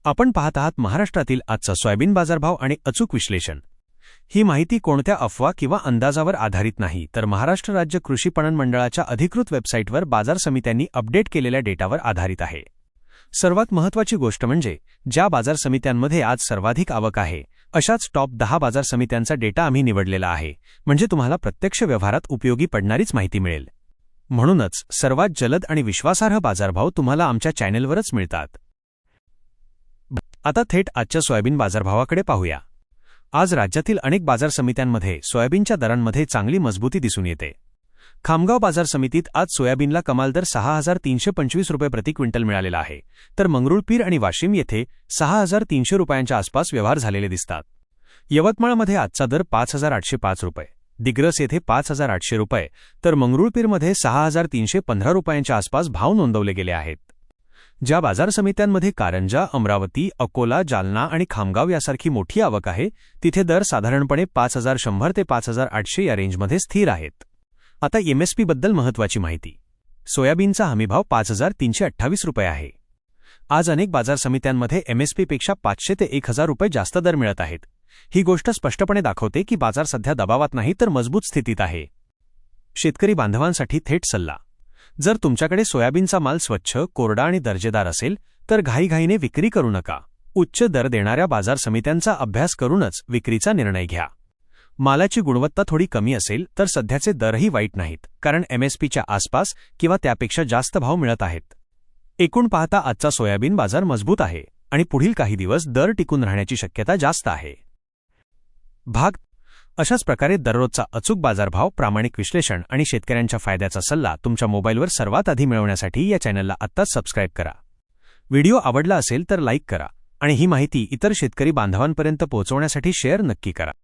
आपण पाहत आहात महाराष्ट्रातील आजचा सोयाबीन बाजारभाव आणि अचूक विश्लेषण। ही माहिती कोणत्या अफवा किंवा अंदाजावर आधारित नाही, तर महाराष्ट्र राज्य कृषी पणन मंडळाच्या अधिकृत वेबसाईटवर बाजार समित्यांनी अपडेट केलेल्या डेटावर आधारित आहे। सर्वात महत्त्वाची गोष्ट म्हणजे ज्या बाजार समित्यांमध्ये आज सर्वाधिक आवक आहे अशाच टॉप 10 बाजार समित्यांचा डेटा आम्ही निवडलेला आहे, म्हणजे तुम्हाला प्रत्यक्ष व्यवहारात उपयोगी पडणारीच माहिती मिळेल। म्हणूनच सर्वात जलद आणि विश्वासार्ह बाजारभाव तुम्हाला आमच्या चॅनेलवरच मिळतात। आता थेट आजच्या सोयाबीन बाजारभावाकडे पाहूया। आज राज्यातील अनेक बाजार समित्यांमध्ये सोयाबीनच्या दरांमध्ये चांगली मजबूती दिसून येते। खामगाव बाजार समितीत आज सोयाबीनला कमाल दर 6,325 रुपये प्रति क्विंटल मिळालेला आहे, तर मंगरुळपीर आणि वाशिम येथे 6,300 रुपयांच्या आसपास व्यवहार झालेले दिसतात। यवतमाळमध्ये आजचा दर 5,805 रुपये, दिग्रस येथे 5,800 रुपये, तर मंगरुळपीरमध्ये 6,315 रुपयांच्या आसपास भाव नोंदवले गेले आहेत। ज्या बाजार समित्यांमध्ये कारंजा, अमरावती, अकोला, जालना आणि खामगाव यासारखी मोठी आवक आहे तिथे दर साधारणपणे 5,100 ते 5,800 या रेंजमध्ये स्थिर आहेत। आता एमएसपी बद्दल महत्त्वाची माहिती। सोयाबीनचा हमीभाव 5,328 रुपये आहे। आज अनेक बाजार समित्यांमध्ये एमएसपीपेक्षा 500 ते 1,000 रुपये जास्त दर मिळत आहेत। ही गोष्ट स्पष्टपणे दाखवते की बाजार सध्या दबावात नाही तर मजबूत स्थितीत आहे। शेतकरी बांधवांसाठी थेट सल्ला: जर तुमच्याकडे सोयाबीनचा माल स्वच्छ, कोरडा आणि दर्जेदार असेल तर घाईघाईने विक्री करू नका। उच्च दर देणाऱ्या बाजार समित्यांचा अभ्यास करूनच विक्रीचा निर्णय घ्या। मालाची गुणवत्ता थोडी कमी असेल तर सध्याचे दरही वाईट नाहीत, कारण एमएसपीच्या आसपास किंवा त्यापेक्षा जास्त भाव मिळत आहेत। एकूण पाहता आजचा सोयाबीन बाजार मजबूत आहे आणि पुढील काही दिवस दर टिकून राहण्याची शक्यता जास्त आहे। अशाच प्रकारे दररोजचा अचूक बाजारभाव, प्रामाणिक विश्लेषण आणि शेतकऱ्यांच्या फायद्याचा सल्ला तुमच्या मोबाईलवर सर्वात आधी मिळवण्यासाठी या चॅनलला आत्ताच सबस्क्राईब करा। व्हिडिओ आवडला असेल तर लाईक करा आणि ही माहिती इतर शेतकरी बांधवांपर्यंत पोहोचवण्यासाठी शेअर नक्की करा।